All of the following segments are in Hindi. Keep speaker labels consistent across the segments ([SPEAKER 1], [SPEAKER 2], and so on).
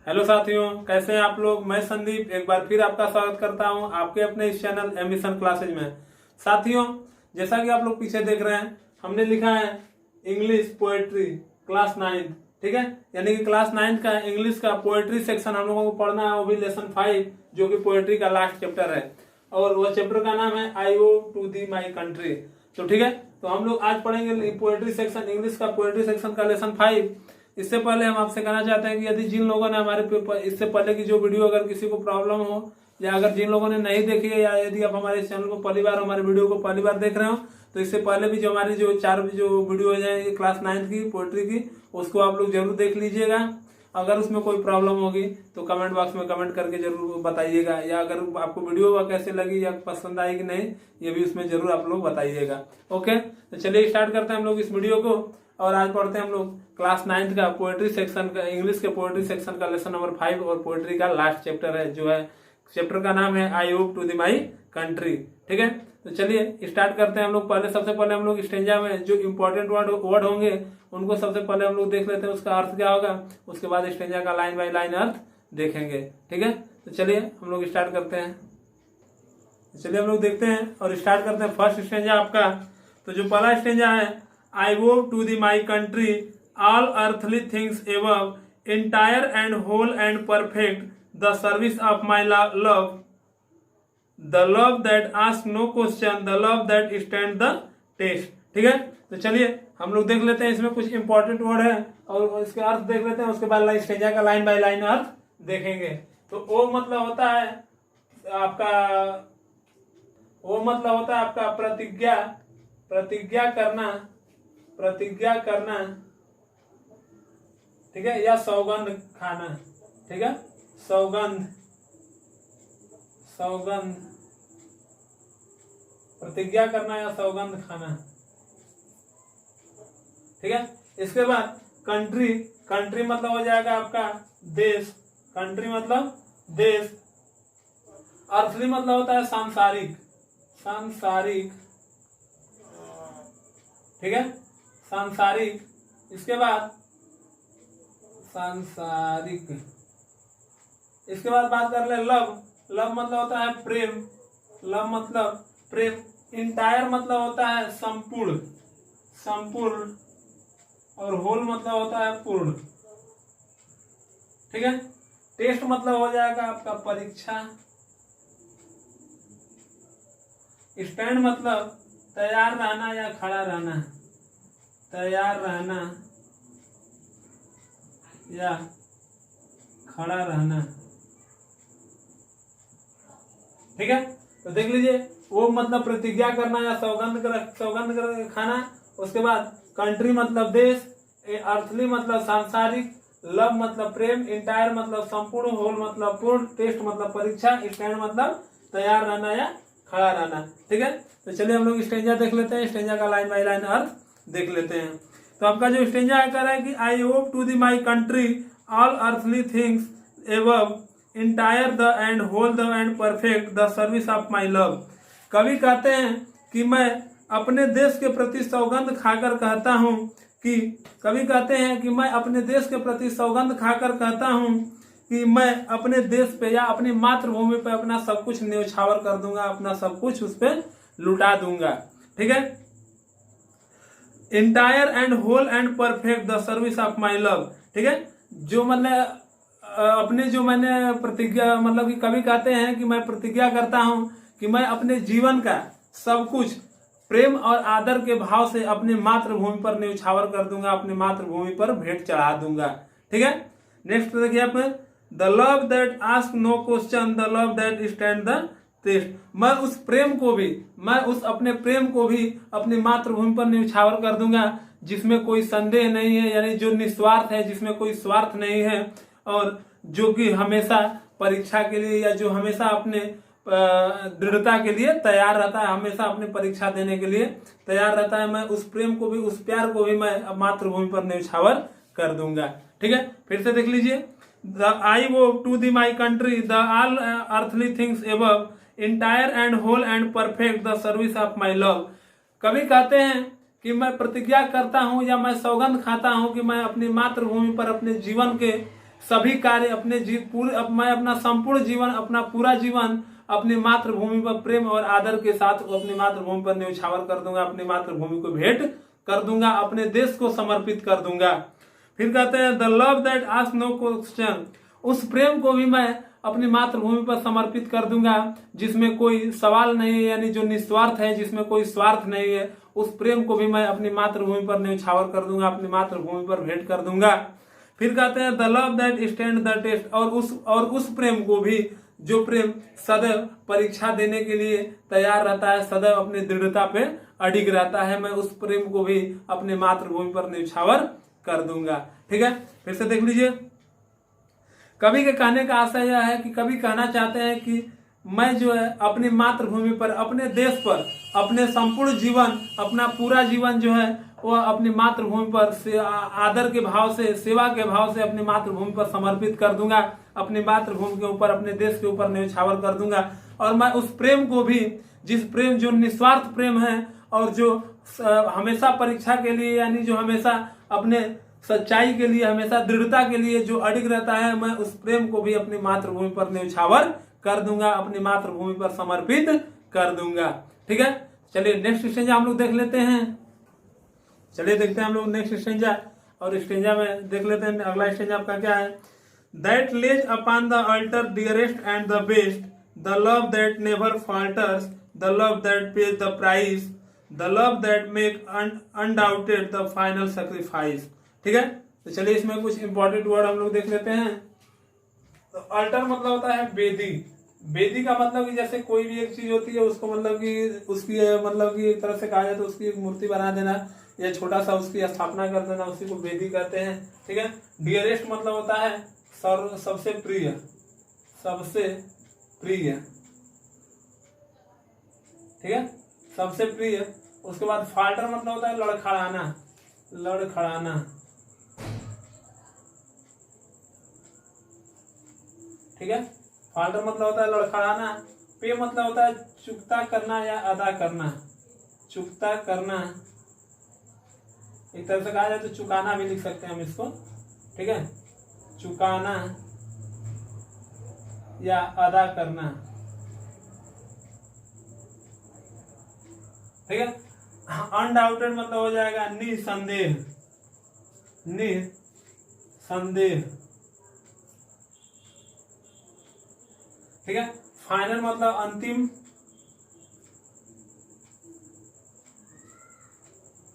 [SPEAKER 1] हेलो साथियों, कैसे हैं आप लोग। मैं संदीप एक बार फिर आपका स्वागत करता हूं आपके अपने इस चैनल एम्बिशन क्लासेज में। साथियों, जैसा कि आप लोग पीछे देख रहे हैं, हमने लिखा है इंग्लिश पोएट्री क्लास 9। ठीक है, यानी कि क्लास 9 का इंग्लिश का पोएट्री सेक्शन हम लोगों को पढ़ना है, वो भी लेसन 5, जो कि पोएट्री का लास्ट चैप्टर है। और वो चैप्टर का नाम है आई O two thee my country. तो ठीक है, तो हम लोग आज पढ़ेंगे पोएट्री सेक्शन, इंग्लिश का पोएट्री सेक्शन का लेसन 5। इससे पहले हम आपसे कहना चाहते हैं कि यदि जिन लोगों ने हमारे इससे पहले की जो वीडियो अगर किसी को प्रॉब्लम हो, या अगर जिन लोगों ने नहीं देखी है, या यदि आप हमारे चैनल को पहली बार, हमारे वीडियो को पहली बार देख रहे हो, तो इससे पहले भी जो हमारी जो 4 जो वीडियो है क्लास 9 की पोएट्री की, उसको आप लोग जरूर देख लीजिएगा। अगर उसमें कोई प्रॉब्लम होगी तो कमेंट बॉक्स में कमेंट करके जरूर बताइएगा, या अगर आपको वीडियो कैसे लगी या पसंद आई कि नहीं, ये भी उसमें जरूर आप लोग बताइएगा। ओके, तो चलिए स्टार्ट करते हैं हम लोग इस वीडियो को। और आज पढ़ते हैं हम लोग क्लास 9 का पोएट्री सेक्शन का, इंग्लिश के पोएट्री सेक्शन का लेसन नंबर 5, और पोएट्री का लास्ट चैप्टर है, जो है चैप्टर का नाम है I hope to the my country. ठीक है, तो चलिए स्टार्ट करते हैं हम लोग। सबसे पहले हम लोग स्टेंजा में जो इंपॉर्टेंट वर्ड होंगे उनको सबसे पहले हम लोग देख लेते हैं, उसका अर्थ क्या होगा। उसके बाद स्टेंजा का लाइन बाय लाइन अर्थ देखेंगे। ठीक है, तो चलिए हम लोग स्टार्ट करते हैं। चलिए हम लोग देखते हैं और स्टार्ट करते हैं फर्स्ट स्टेंजा आपका। तो जो पहला स्टेंजा है, I vow to the my country all earthly things above, entire and whole and perfect, the service of my love, the love that asks no question, the love that stand the test। ठीक है, तो चलिए हम लोग देख लेते हैं, इसमें कुछ इंपॉर्टेंट वर्ड है और इसके अर्थ देख लेते हैं। उसके बाद स्टेंजा का लाइन बाय लाइन अर्थ देखेंगे। तो ओ मतलब होता है आपका, ओ मतलब होता है आपका प्रतिज्ञा, प्रतिज्ञा करना, प्रतिज्ञा करना। ठीक है, या सौगंध खाना। ठीक है, सौगंध, सौगंध, प्रतिज्ञा करना या सौगंध खाना। ठीक है, इसके बाद कंट्री, कंट्री मतलब हो जाएगा आपका देश, कंट्री मतलब देश। अर्थली मतलब होता है सांसारिक, सांसारिक। ठीक है, सांसारिक। इसके बाद सांसारिक, इसके बाद बात कर ले लव, लव मतलब होता है प्रेम, लव मतलब प्रेम। इंटायर मतलब होता है संपूर्ण, संपूर्ण। और होल मतलब होता है पूर्ण। ठीक है, टेस्ट मतलब हो जाएगा आपका परीक्षा। स्टैंड मतलब तैयार रहना या खड़ा रहना, तैयार रहना या खड़ा रहना। ठीक है, तो देख लीजिए, वो मतलब प्रतिज्ञा करना या सौगंध खाना। उसके बाद कंट्री मतलब देश, अर्थली मतलब सांसारिक, लव मतलब प्रेम, इंटायर मतलब संपूर्ण, होल मतलब पूर्ण, टेस्ट मतलब परीक्षा, स्टैंड मतलब तैयार रहना या खड़ा रहना। ठीक है, तो चलिए हम लोग स्टेंजा देख लेते हैं, स्टेंजा का लाइन बाय लाइन अर्थ देख लेते हैं। तो आपका जो स्टेंजा है कह रहा है कि I hope to thee my country all earthly things above, entire the and whole the and perfect, the service of my love. कवि कहते हैं कि मैं अपने देश के प्रति सौगंध खाकर कहता हूं कि, कवि कहते हैं कि मैं अपने देश के प्रति सौगंध खाकर कहता हूं कि मैं अपने देश पे या अपनी मातृभूमि पे अपना सब कुछ न्यौछावर कर दूंगा, अपना सब कुछ उस पर लुटा दूंगा। ठीक है, entire and whole and perfect, the service of my love. ठीक है, जो मैंने अपने जो मैंने प्रतिज्ञा, मतलब कि कवि कहते हैं कि मैं प्रतिज्ञा करता हूं कि मैं अपने जीवन का सब कुछ प्रेम और आदर के भाव से अपने मातृभूमि पर न्यौछावर कर दूंगा, अपने मातृभूमि पर भेंट चढ़ा दूंगा। ठीक है, नेक्स्ट देखिए आप, the love that ask no question, the love that stand the test. मैं उस प्रेम को भी, मैं उस अपने प्रेम को भी अपनी मातृभूमि पर न्यौछावर कर दूंगा, जिसमें कोई संदेह नहीं है, यानी जो निस्वार्थ है, जिसमें कोई स्वार्थ नहीं है, और जो कि हमेशा परीक्षा के लिए, या जो हमेशा अपने दृढ़ता के लिए तैयार रहता है, हमेशा अपनी परीक्षा देने के लिए तैयार रहता है। मैं उस प्रेम को भी, उस प्यार को भी मैं मातृभूमि पर न्यौछावर कर दूंगा। ठीक है, फिर से देख लीजिए, the I vow to thee my country, the all earthly things above, entire and whole and perfect, the service of my love. कवि कहते हैं कि मैं प्रतिज्ञा करता हूं या मैं सौगंध खाता हूं कि मैं अपनी मातृभूमि पर अपने जीवन के सभी कार्य मैं अपना संपूर्ण जीवन, अपना पूरा जीवन अपनी मातृभूमि पर प्रेम और आदर के साथ अपनी मातृभूमि पर न्यौछावर कर दूंगा, अपनी मातृभूमि को भेंट कर दूंगा, अपने देश को समर्पित कर दूंगा। फिर कहते हैं the love that ask no question, उस प्रेम को भी मैं अपनी मातृभूमि पर समर्पित कर दूंगा जिसमें कोई सवाल नहीं है, यानी जो निस्वार्थ है, जिसमें कोई स्वार्थ नहीं है, उस प्रेम को भी मैं अपनी मातृभूमि पर न्यौछावर कर दूंगा, अपनी मातृभूमि पर भेंट कर दूंगा। फिर कहते हैं the love that stand the test, और उस प्रेम को भी जो प्रेम सदैव परीक्षा देने के लिए तैयार रहता है, सदैव अपनी दृढ़ता पे अडिग रहता है, मैं उस प्रेम को भी अपने मातृभूमि पर न्यौछावर कर दूंगा। ठीक है, फिर से देख लीजिए। कवि के कहने का आशय यह है कि कवि कहना चाहते हैं कि मैं जो है अपनी मातृभूमि पर, अपने देश पर, अपने संपूर्ण जीवन, अपना पूरा जीवन जो है वह अपनी मातृभूमि पर आदर के भाव से, सेवा के भाव से अपनी मातृभूमि पर समर्पित कर दूंगा, अपनी मातृभूमि के ऊपर, अपने देश के ऊपर न्यौछावर कर दूंगा। और मैं उस प्रेम को भी, जिस प्रेम जो निस्वार्थ प्रेम है और जो हमेशा परीक्षा के लिए, यानी जो हमेशा अपने सच्चाई के लिए, हमेशा दृढ़ता के लिए जो अडिग रहता है, मैं उस प्रेम को भी अपनी मातृभूमि पर न्यौछावर कर दूंगा, अपनी मातृभूमि पर समर्पित कर दूंगा। ठीक है, चलिए नेक्स्ट स्टेंजा हम लोग देख लेते हैं। चलिए देखते हैं हम लोग नेक्स्ट स्टेंजा, और स्टेंजा में देख लेते हैं अगला स्टेंजा आपका क्या है। That lays upon the altar dearest and the best, the love that never falters, the love that pays the price, the love that make undaunted the final sacrifice. ठीक है, तो चलिए इसमें कुछ इंपॉर्टेंट वर्ड हम लोग देख लेते हैं। तो अल्टर मतलब होता है वेदी। वेदी का मतलब कि जैसे कोई भी एक चीज होती है उसको मतलब कि उसकी मतलब कि एक तरह से कहा जाए तो उसकी एक मूर्ति बना देना या छोटा सा उसकी स्थापना कर देना, उसी को वेदी कहते हैं। ठीक है, डियरेस्ट मतलब होता है सबसे प्रिय, सबसे प्रिय। ठीक है, सबसे प्रिय। उसके बाद फाल्टर मतलब होता है लड़खड़ाना, लड़खड़ाना। ठीक है, फाल्टर मतलब होता है लड़खड़ाना। पे मतलब होता है चुकता करना या अदा करना, चुकता करना। एक तरह से कहा जाए तो चुकाना भी लिख सकते हैं हम इसको। ठीक है, चुकाना या अदा करना। ठीक है, अनडाउटेड मतलब हो जाएगा निसंदेह, निसंदेह। ठीक है, फाइनल मतलब अंतिम,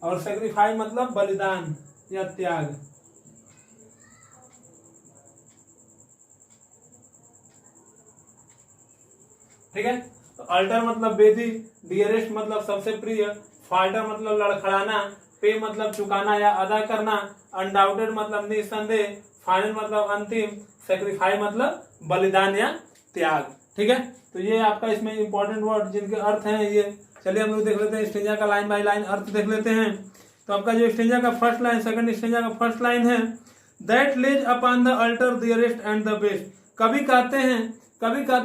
[SPEAKER 1] और सेक्रीफाई मतलब बलिदान या त्याग। ठीक है, तो अल्टर मतलब वेदी, डियरेस्ट मतलब सबसे प्रिय, फाल्टर मतलब लड़खड़ाना, पे मतलब चुकाना या अदा करना, अनडाउटेड मतलब निसंदेह, फाइनल मतलब अंतिम, सेक्रीफाई मतलब बलिदान या त्याग। ठीक है, तो ये आपका इसमें इंपॉर्टेंट वर्ड जिनके अर्थ हैं ये। चलिए हम लोग देख लेते हैं स्टेंजा का लाइन बाय लाइन अर्थ देख लेते हैं। तो आपका जो स्टेंजा का फर्स्ट लाइन, सेकंड स्टेंजा का फर्स्ट लाइन है, that lays upon the altar dearest and the best. कवि कहते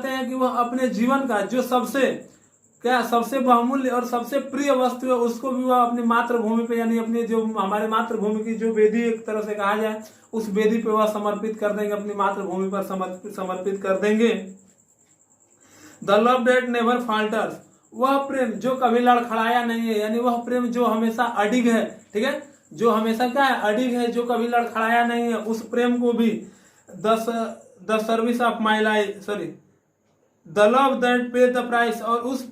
[SPEAKER 1] हैं कि वह अपने जीवन का जो सबसे बहुमूल्य और सबसे प्रिय वस्तु है उसको भी वह अपनी मातृभूमि पे, यानी अपनी जो हमारे मातृभूमि की जो वेदी एक तरह से कहा जाए, उस वेदी पे वह समर्पित कर देंगे, अपनी मातृभूमि पर समर्पित कर देंगे। द लव दैट नेवर फाल्टर्स, वह प्रेम जो कभी लड़खड़ाया नहीं है, यानी वह प्रेम जो हमेशा अडिग है। ठीक है, जो हमेशा क्या है, अडिग है, जो कभी लड़खड़ाया नहीं है, उस प्रेम को भी the service of my life, sorry, the love that pay the price, और उस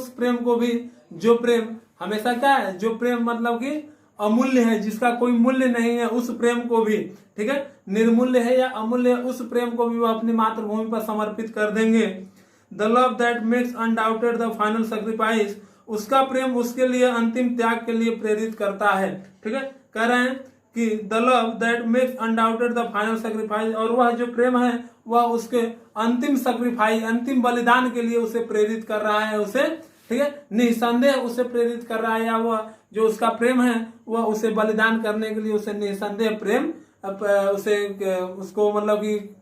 [SPEAKER 1] प्रेम को भी जो प्रेम हमेशा क्या है, जो प्रेम मतलब कि अमूल्य है, जिसका कोई मूल्य नहीं है, उस प्रेम को भी, ठीक है, निर्मूल्य है या अमूल्य है, उस प्रेम को भी वो अपनी मातृभूमि पर समर्पित कर देंगे। The love that makes undaunted the final sacrifice, उसका प्रेम उसके लिए अंतिम त्याग के लिए प्रेरित करता है। ठीक है, कह रहे हैं कि the love that makes undaunted the final sacrifice, और वह जो प्रेम है वह उसके अंतिम सेक्रीफाइस, अंतिम बलिदान के लिए उसे प्रेरित कर रहा है, उसे, ठीक है, निसंदेह उसे प्रेरित कर रहा है, या वह जो उसका प्रेम है वह उसे बलिदान करने के लिए उसे निसंदेह प्रेम उसको मतलब कि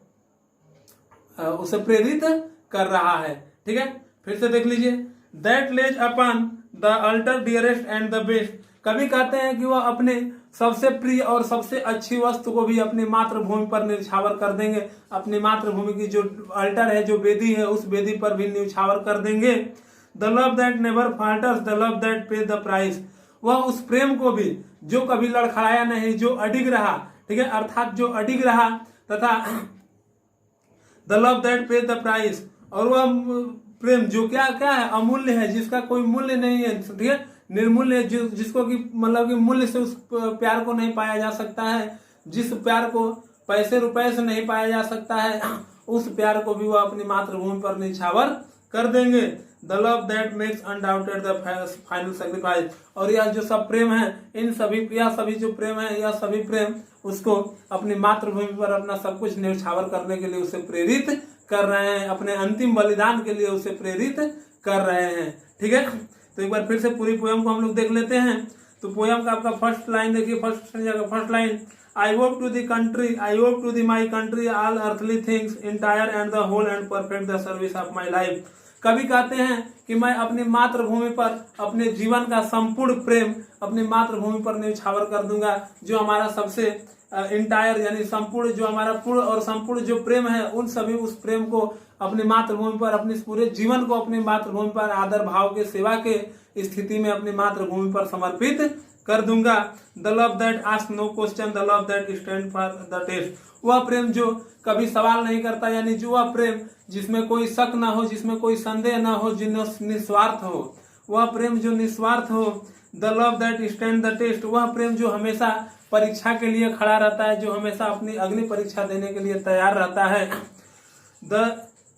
[SPEAKER 1] उसे प्रेरित कर रहा है। ठीक है, फिर से देख लीजिए, that lays upon the altar dearest and the best, कभी कहते हैं कि वह अपने सबसे प्रिय और सबसे अच्छी वस्तु को भी अपनी मातृभूमि पर न्यौछावर कर देंगे। अपनी मातृभूमि की जो अल्टर है, जो वेदी है, उस वेदी पर भी न्यौछावर कर देंगे। The love that never falters, the love that pay the price, वह उस प्रेम को भी जो कभी लड़खड़ाया नहीं, जो अडिग रहा, ठीक है, अर्थात जो अडिग रहा, तथा the love that pay the price, और वह प्रेम जो क्या क्या है, अमूल्य है, जिसका कोई मूल्य नहीं है, ठीक है, निर्मूल्य, जिसको कि मतलब कि मूल्य से उस प्यार को नहीं पाया जा सकता है, जिस प्यार को पैसे रुपए से नहीं पाया जा सकता है, उस प्यार को भी वह अपनी मातृभूमि पर न्यौछावर कर देंगे। The love that makes undaunted the final sacrifice, और यह जो सब प्रेम है, इन सभी, यह सभी जो प्रेम है, यह सभी प्रेम उसको अपनी मातृभूमि पर अपना सब कुछ न्यौछावर करने के लिए उसे प्रेरित कर रहे हैं, अपने अंतिम बलिदान के लिए उसे प्रेरित कर रहे हैं। ठीक है, तो एक बार फिर से पूरी पोयम को हम लोग देख लेते हैं। तो पोयम का आपका फर्स्ट लाइन देखिए, first line, I hope to the country, I hope to the my country all earthly things entire and the whole and perfect the service of my life. कवि कहते हैं कि मैं अपनी मातृभूमि पर अपने जीवन का संपूर्ण प्रेम अपनी मातृभूमि पर न्यौछावर कर दूंगा। जो हमारा सबसे इंटायर यानी संपूर्ण, जो हमारा पूर्ण और संपूर्ण जो प्रेम है, उन सभी उस प्रेम को अपनी मातृभूमि पर, अपने पूरे जीवन को अपनी मातृभूमि पर आदर भाव के, सेवा के स्थिति में अपनी मातृभूमि पर समर्पित कर दूंगा। The love that ask no question, the love that stand for the test, वह प्रेम जो कभी सवाल नहीं करता, यानी जो वह प्रेम जिसमें कोई शक ना हो, जिसमें कोई संदेह ना हो, जो निस्वार्थ हो, वह प्रेम जो निस्वार्थ हो। The love that stand the test, वह प्रेम जो हमेशा परीक्षा के लिए खड़ा रहता है, जो हमेशा अपनी अग्नि परीक्षा देने के लिए तैयार रहता है।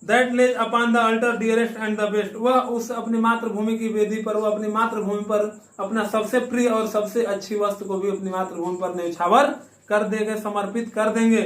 [SPEAKER 1] That lays upon the altar dearest and the best, वह उस अपनी मातृभूमि की वेदी पर, वह अपनी मातृभूमि पर अपना सबसे प्रिय और सबसे अच्छी वस्तु को भी अपनी मातृभूमि पर न्यौछावर कर देंगे, समर्पित कर देंगे।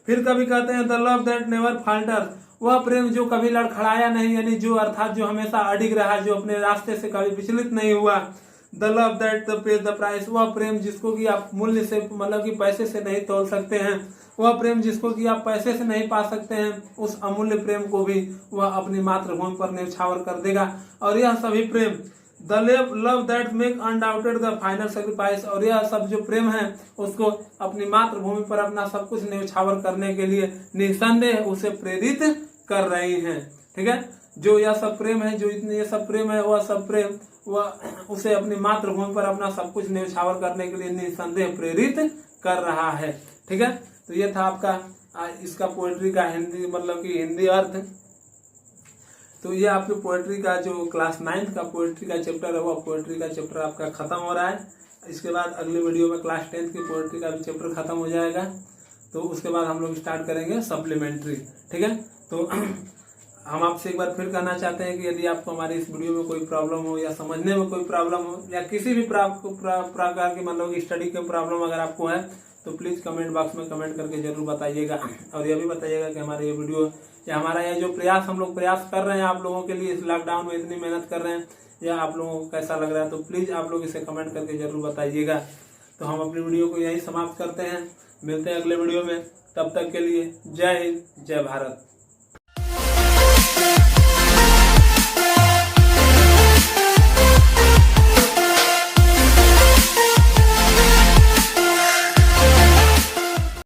[SPEAKER 1] फिर कभी कहते हैं the love that never falter, वह प्रेम जो कभी लड़खड़ाया नहीं, यानी जो अर्थात जो हमेशा अडिग रहा, जो अपने रास्ते से कभी विचलित नहीं हुआ। The love that pay the price, वह प्रेम जिसको कि आप मूल्य से, मतलब कि पैसे से नहीं तोल सकते हैं, वह प्रेम जिसको कि आप पैसे से नहीं पा सकते हैं, उस अमूल्य प्रेम को भी वह अपनी मातृभूमि पर न्यौछावर कर देगा। और यह सभी प्रेम the love that make undaunted the final sacrifice, और यह सब जो प्रेम है उसको अपनी मातृभूमि पर अपना सब कुछ न्यौछावर करने के लिए निसंदेह उसे प्रेरित कर रही हैं। ठीक है, जो यह सब प्रेम है, जो इतने ये सब प्रेम है, वह सब प्रेम वह उसे अपनी मातृभूमि पर अपना सब कुछ न्यौछावर करने के लिए निसंदेह प्रेरित कर रहा है। ठीक है, तो ये था आपका इसका पोएट्री का हिंदी, मतलब कि हिंदी अर्थ। तो ये आपके पोएट्री का जो क्लास 9th का पोएट्री का चैप्टर है, वह पोएट्री का चैप्टर आपका खत्म हो रहा है। इसके बाद अगले वीडियो में क्लास 10th की पोएट्री का भी चैप्टर खत्म हो जाएगा। तो उसके बाद हम लोग स्टार्ट करेंगे सप्लीमेंट्री। ठीक है, तो हम आपसे एक बार फिर कहना चाहते हैं कि यदि आपको हमारी इस वीडियो में कोई प्रॉब्लम हो, या समझने में कोई प्रॉब्लम हो, या किसी भी प्रकार की मतलब स्टडी के प्रॉब्लम अगर आपको है, तो प्लीज कमेंट बॉक्स में कमेंट करके जरूर बताइएगा। और यह भी बताइएगा कि हमारे ये वीडियो या हमारा ये जो प्रयास हम लोग प्रयास कर रहे हैं आप लोगों के लिए, इस लॉकडाउन में इतनी मेहनत कर रहे हैं, या आप लोगों को कैसा लग रहा है, तो प्लीज आप लोग इसे कमेंट करके जरूर बताइएगा। तो हम अपनी वीडियो को यहीं समाप्त करते हैं, मिलते हैं अगले वीडियो में। तब तक के लिए जय हिंद, जय भारत।